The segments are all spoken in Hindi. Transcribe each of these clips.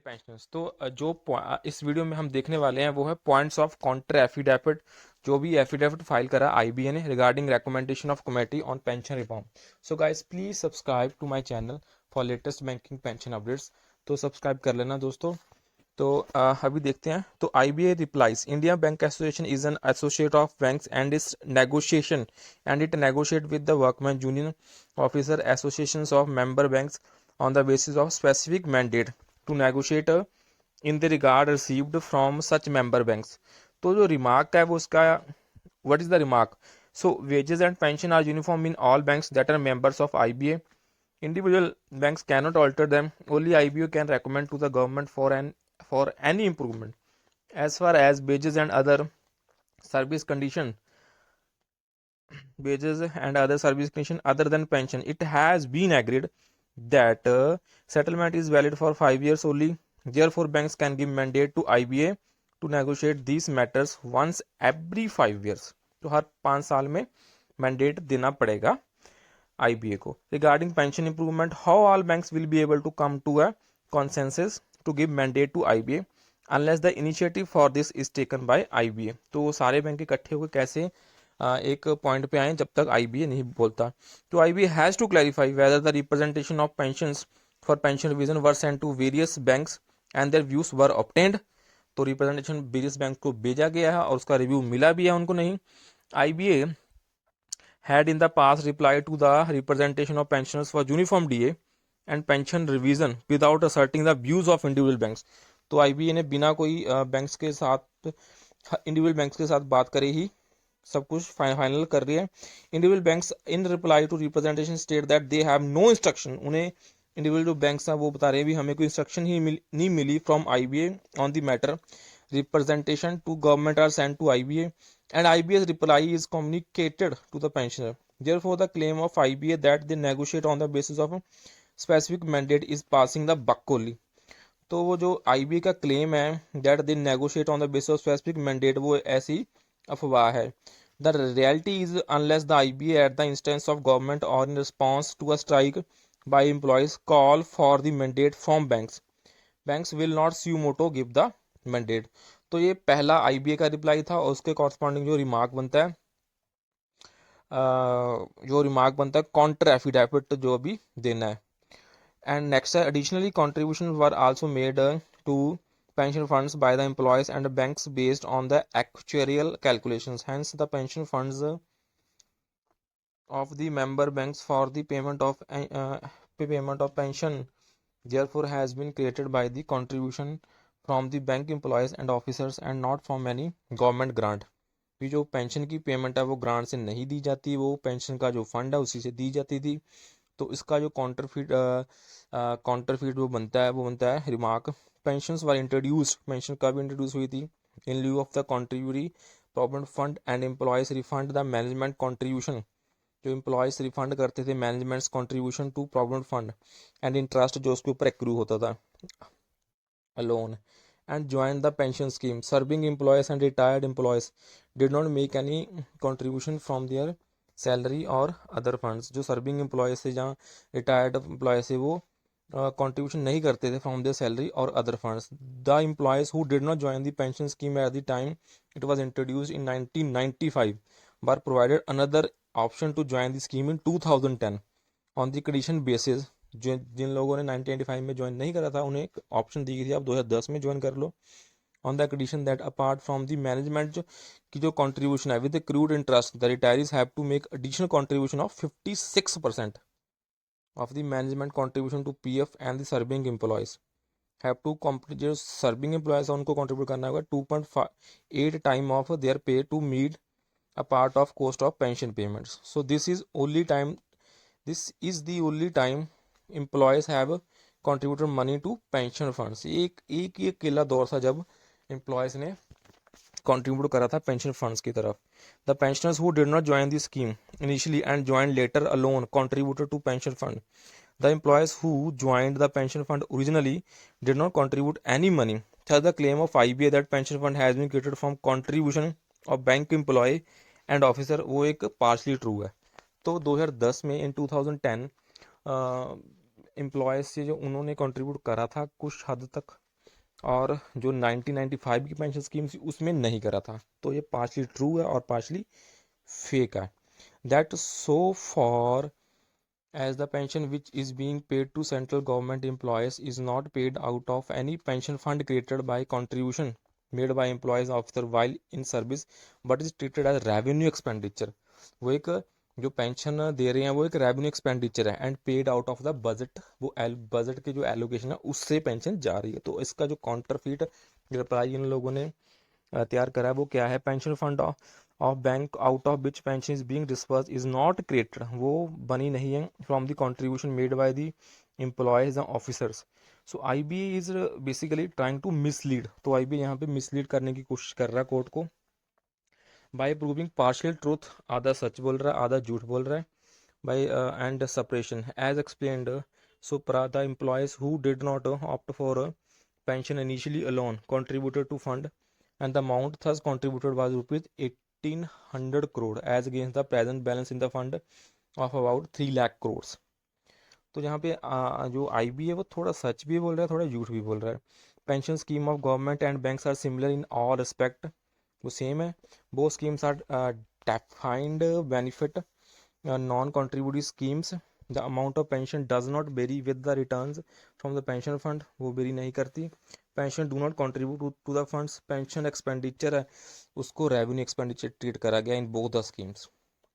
पेंशनर्स तो इस वीडियो में हम देखने वाले हैं वो है पॉइंट्स ऑफ काउंटर एफिडेविट, जो भी एफिडेविट फाइल करा आईबीए ने regarding recommendation of committee on pension reform. So guys please subscribe to my channel for latest banking pension updates. तो सब्सक्राइब कर लेना दोस्तों। तो अभी देखते हैं। तो IBA replies India bank association is an associate of banks and it negotiate with the workman union officer associations of member banks on the basis of specific mandate to negotiate in the regard received from such member banks. तो जो रिमार्क है वो उसका what is the remark? So wages and pension are uniform in all banks that are members of IBA. Individual banks cannot alter them. Only IBO can recommend to the government for any improvement. As far as wages and other service condition, other than pension, it has been agreed that settlement is valid for 5 years only. Therefore, banks can give mandate to IBA to negotiate these matters once every 5 years. तो हर 5 साल में मैंडेट देना पड़ेगा IBA को. Regarding pension improvement, how all banks will be able to come to a consensus to give mandate to IBA unless the initiative for this is taken by IBA. तो सारे बैंक इकट्ठे होकर कैसे एक पॉइंट पे आए जब तक IBA नहीं बोलता. तो IBA has to clarify whether the representation of pensions for pension revision were sent to various banks and their views were obtained. तो रिप्रेजेंटेशन वेरियस बैंक को भेजा गया है और उसका रिव्यू मिला भी है उनको नहीं. IBA had in the past replied to the representation of pensioners for uniform DA and pension revision without asserting the views of individual banks. तो आईबीए ने बिना कोई बैंक्स के साथ इंडिविजुअल बैंक्स के साथ बात करे ही सब कुछ फाइनल कर रही है. Individual banks in reply to representation state that they have no instruction. उन्हें इंडिविजुअल जो बैंक्स हैं वो बता रहे हैं भी हमें कोई इंस्ट्रक्शन ही नहीं मिली from IBA on the matter. Representation to government are sent to IBA and IBA's reply is communicated to the pensioner. Therefore, the claim of IBA that they negotiate on the basis of a specific mandate is passing the buck only. तो वो जो IBA का क्लेम है that they negotiate on the basis of specific mandate वो ऐसी अफवाह है. The reality is unless the IBA at the instance of government or in response to a strike by employees call for the mandate from banks will not suo moto give the mandate. तो ये पहला आईबीए का रिप्लाई था और उसके कॉरस्पॉन्डिंग जो रिमार्क बनता है काउंटर एफिडेविट जो अभी देना है. एंड नेक्स्ट है additionally contribution were also made to pension funds by the employees and banks based on the actuarial calculations. Hence the pension funds of the member banks for the payment of pension therefore has been created by the contribution from the bank employees and officers and not from any government grant. भी जो पेंशन की पेमेंट है वो ग्रांट से नहीं दी जाती, वो पेंशन का जो फंड है उसी से दी जाती थी. तो इसका जो काउंटरफीट वो बनता है remark. Pensions were introduced. Pension कब इंट्रोड्यूस हुई थी? In lieu of the contributory provident fund and employees refund the management contribution. जो एम्प्लॉयज़ रिफंड करते थे managements contribution to provident fund and interest जो उसके ऊपर एक्रू होता था alone and joined the pension scheme. Serving employees and retired employees did not make any contribution from their salary or other funds. जो सर्विंग एम्प्लॉयज थे जहाँ रिटायर्ड एम्प्लॉयज थे वो कंट्रीब्यूशन नहीं करते थे फ्रॉम देयर सैलरी और other funds. The employees who did not join the pension scheme at the time it was introduced in 1995 were provided another option to join the scheme in 2010 on the condition basis. जिन लोगों ने 1995 में ज्वाइन नहीं करा था उन्हें एक ऑप्शन दी गई थी आप 2010 में ज्वाइन कर लो on the condition that apart from the management की जो कंट्रीब्यूशन है with crude interest the retirees have to make additional contribution of 56% of the management contribution to PF and the serving employees have to complete. जो सर्विंग एम्प्लॉयज है उनको कंट्रीब्यूट करना होगा 2.8 time of their pay to meet a part of cost of pension payments. So this is the only time employees have contributed money to pension funds. एक अकेला दौर था जब एम्प्लॉयज़ ने कंट्रीब्यूट करा था पेंशन फंड्स की तरफ. The pensioners who did not join the scheme initially and join later alone contributed to pension fund. The employees who joined the pension fund originally did not contribute any money. The claim of IBA that pension fund has been created from contribution of bank employee and officer वो एक पार्शली ट्रू है. तो 2010 में इन 2010 एम्प्लॉयज़ से जो उन्होंने कंट्रीब्यूट करा था कुछ हद तक और जो 1995 की पेंशन स्कीम थी उसमें नहीं करा था। तो ये पार्शली ट्रू है और पार्शली फेक है। That so for as the pension which is being paid to central government employees is not paid out of any pension fund created by contribution made by employees officer while in service but is treated as revenue expenditure। वो एक जो पेंशन दे रहे हैं वो एक रेवेन्यू एक्सपेंडिचर है and paid out of the budget. वो बजट के जो एलोकेशन है उससे पेंशन जा रही है। तो इसका जो काउंटरफीट रिप्लाई इन लोगों ने तैयार करा है वो क्या है, pension fund of bank out of which pension is being disbursed is not created, वो बनी नहीं है from the contribution made by the employees and officers. So IBA is basically trying to mislead. तो आईबीए यहाँ पे मिसलीड करने की कोशिश कर रहा है कोर्ट को बाय प्रूविंग पार्शियल ट्रूथ, आधा सच बोल रहा है आधा झूठ बोल रहा है, by and separation as explained so the employees who did not opt for pension initially alone contributed to fund and the amount thus contributed was rupees 1800 crore as against the present balance in the fund of about 3 lakh crores। तो यहाँ पे जो आईबी है वो थोड़ा सच भी बोल रहा है थोड़ा झूठ भी बोल रहा है। Pension scheme of government and banks are similar in all respect, वो सेम है। वो schemes are defined benefit non-contributory schemes, the amount of pension does not vary with the returns from the pension fund, वो वेरी नहीं करती। Pension do not contribute to the funds, pension expenditure है उसको रेवेन्यू एक्सपेंडिचर ट्रीट करा गया इन बोथ द स्कीम्स।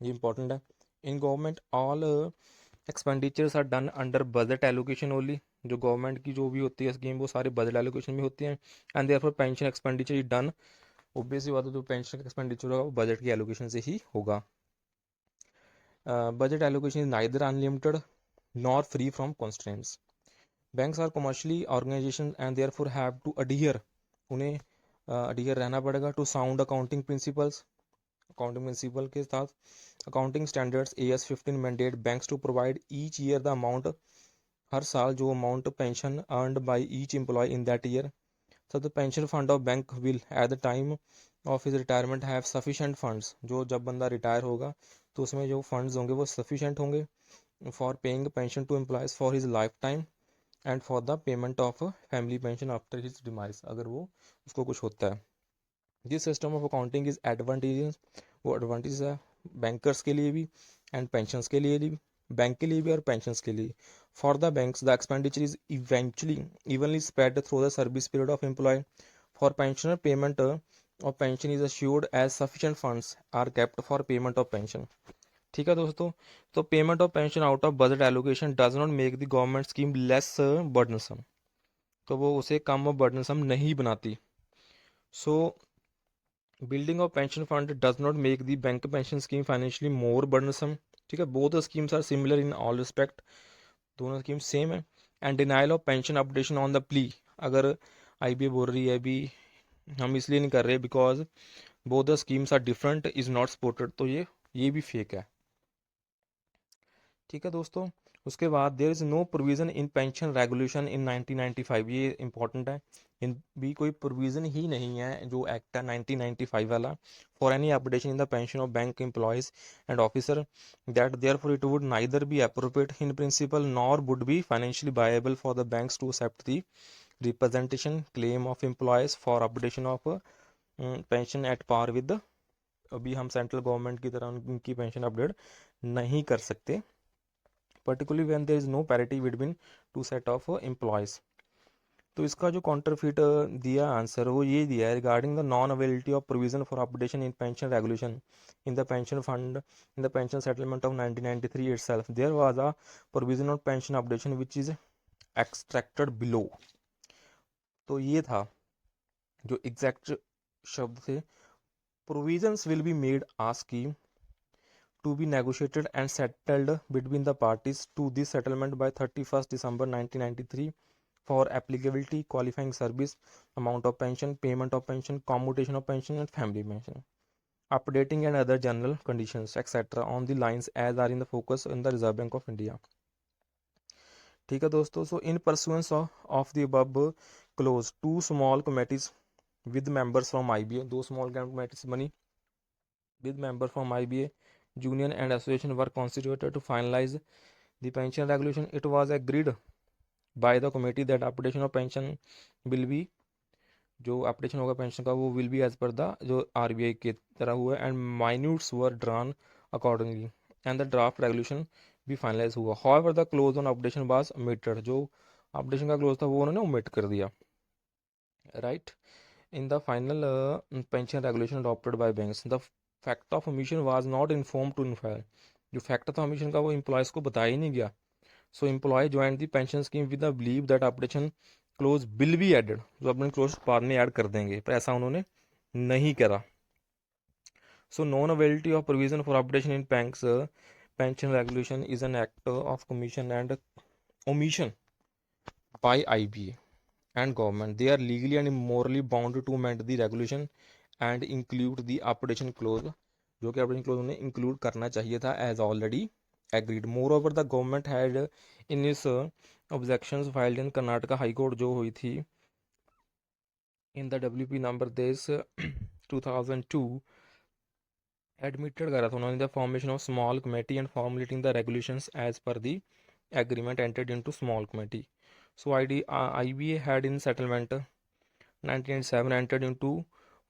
ये इंपॉर्टेंट है। In government all expenditures are done under budget allocation only, जो गवर्नमेंट की जो भी होती है स्कीम वो सारे बजट एलोकेशन में होती हैं and therefore pension expenditure is done, obviously बात है जो पेंशन एक्सपेंडिचर होगा वो बजट की एलोकेशन से ही होगा। Budget allocation is neither unlimited nor free from constraints. Banks are commercially organizations and therefore have to adhere, उन्हें adhere रहना पड़ेगा to sound accounting principles, accounting principle के साथ accounting standards AS15 mandate banks to provide each year the amount, हर साल जो amount pension earned by each employee in that year। So the pension fund of bank will at the time of his retirement have sufficient funds, जो जब बंदा रिटायर होगा तो उसमें जो फंड्स होंगे वो सफिशेंट होंगे for paying pension to employees for his life time and for the payment of family pension after his demise, अगर वो उसको कुछ होता है। This system of accounting is advantages, वो एडवांटेज है बैंकर्स के लिए भी एंड पेंशंस के लिए भी, बैंक के लिए भी और पेंशंस के लिए। For the banks the expenditure is eventually evenly spread through the service period of employee. For pensioner payment of pension is assured as sufficient funds are kept for payment of pension। ठीक है दोस्तों, तो payment of pension out of budget allocation does not make the government scheme less burdensome, तो वो उसे कम बर्डनसम नहीं बनाती। So building of pension fund does not make the bank pension scheme financially more burdensome. ठीक है, both the schemes are similar in all respect, दोनों स्कीम सेम है। And denial of pension updation on the plea, अगर आईबीए बोल रही है अभी हम इसलिए नहीं कर रहे because both the schemes are different is not supported, तो ये भी फेक है। ठीक है दोस्तों, उसके बाद there is no provision in pension regulation in 1995, ये इंपॉर्टेंट है। इन भी कोई प्रोविजन ही नहीं है जो एक्ट है 1995 वाला for any updation in the pension of bank employees and officer that therefore it would neither be appropriate in principle nor would be financially viable for the banks to accept the representation claim of employees for updation of pension at par with, अभी हम सेंट्रल गवर्नमेंट की तरह उनकी पेंशन अपडेट नहीं कर सकते, particularly when there is no parity between two set of employees। तो इसका जो काउंटरफिट दिया आंसर वो ये दिया है regarding the non availability of provision for updation in pension regulation in the pension fund in the pension settlement of 1993 itself there was a provision of pension updation which is extracted below। तो ये था जो एग्जैक्ट शब्द थे, provisions will be made a scheme to be negotiated and settled between the parties to this settlement by 31st December 1993 for applicability, qualifying service, amount of pension, payment of pension, commutation of pension and family pension, updating and other general conditions etc on the lines as are in the focus in the Reserve Bank of India। ठीक है दोस्तों, so in pursuance of the above clause two small committees with members from IBA, दो स्मॉल कमेटीज बनी with members from IBA, union and association were constituted to finalize the pension regulation. It was agreed by the committee that updation of pension will be जो एप्लीकेशन होगा पेंशन का वो will be as per the जो आरबीआई की तरह हुआ and minutes were drawn accordingly and the draft regulation भी फाइनलाइज हुआ। However the clause on updation was omitted, जो अपडेशन का क्लोज था वो उन्होंने ओमिट कर दिया, right. In the final pension regulation adopted by banks the fact of omission was not inform to inform, जो फैक्ट था ओमिशन का वो एम्प्लॉयज़ को बताया ही नहीं गया। So employee join the pension scheme with the believe that updation clause will be added, जो अपने क्लोज बाद में ऐड कर देंगे, पर ऐसा उन्होंने नहीं करा। So non availability of provision for updation in banks pension regulation is an act of commission and omission by IBA and government. They are legally and morally bound to amend the regulation and include the updation clause, जो कि updation clause उन्हें include करना चाहिए था as already agreed. Moreover, the government had in its objections filed in Karnataka High Court जो हुई थी in the WP number this 2002 admitted करा था उन्होंने the formation of small committee and formulating the regulations as per the agreement entered into small committee. So IBA had in settlement 1987 entered into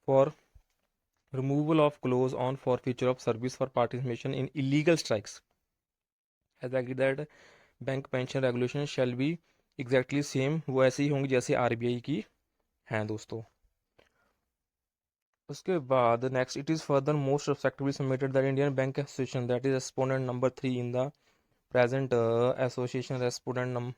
for removal of clause on forfeiture of service for participation in illegal strikes, has agreed that bank pension regulation shall be exactly same, वो ऐसे ही होंगी जैसे आरबीआई की हैं दोस्तों। उसके बाद next, it is further most respectively submitted that Indian bank association that is respondent number 3 in the present association respondent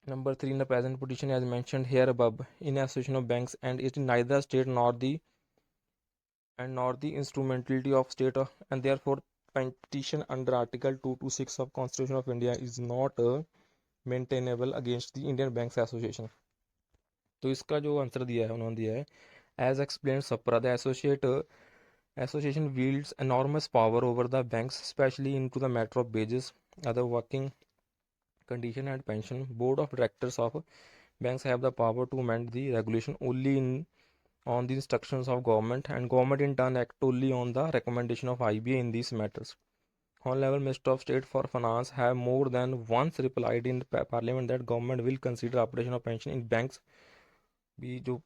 number 3 in the present petition as mentioned here above in association of banks and it is neither state nor the instrumentality of state and therefore petition under article 226 of constitution of India is not maintainable against the Indian Banks Association। तो इसका जो आंसर दिया है उन्होंने दिया है as explained supra the association wields enormous power over the banks especially into the matter of wages, other working condition and pension. Board of directors of banks have the power to amend the regulation only on the instructions of government and government in turn act only on the recommendation of IBA in these matters. Honorable Minister of State for Finance have more than once replied in Parliament that government will consider application of pension in banks। भी जो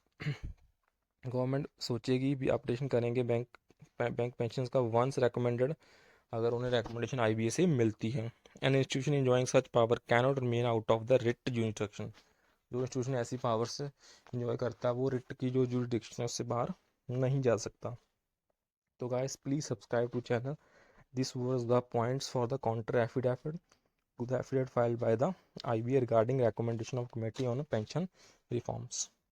गवर्नमेंट सोचेगी भी अपडेशन करेंगे बैंक पेंशन का वंस रेकमेंडेड, अगर उन्हें रिकमेंडेशन आईबीए से मिलती है। An institution enjoying such power cannot remain out of the writ jurisdiction, जो इंस्टीट्यूशन ऐसी पावर्स इंजॉय करता है वो रिट की जो जुरिडिक्शन है उससे बाहर नहीं जा सकता। तो guys please subscribe to channel. This was the points for the counter affidavit to the affidavit filed by the IBA regarding recommendation of committee on pension reforms.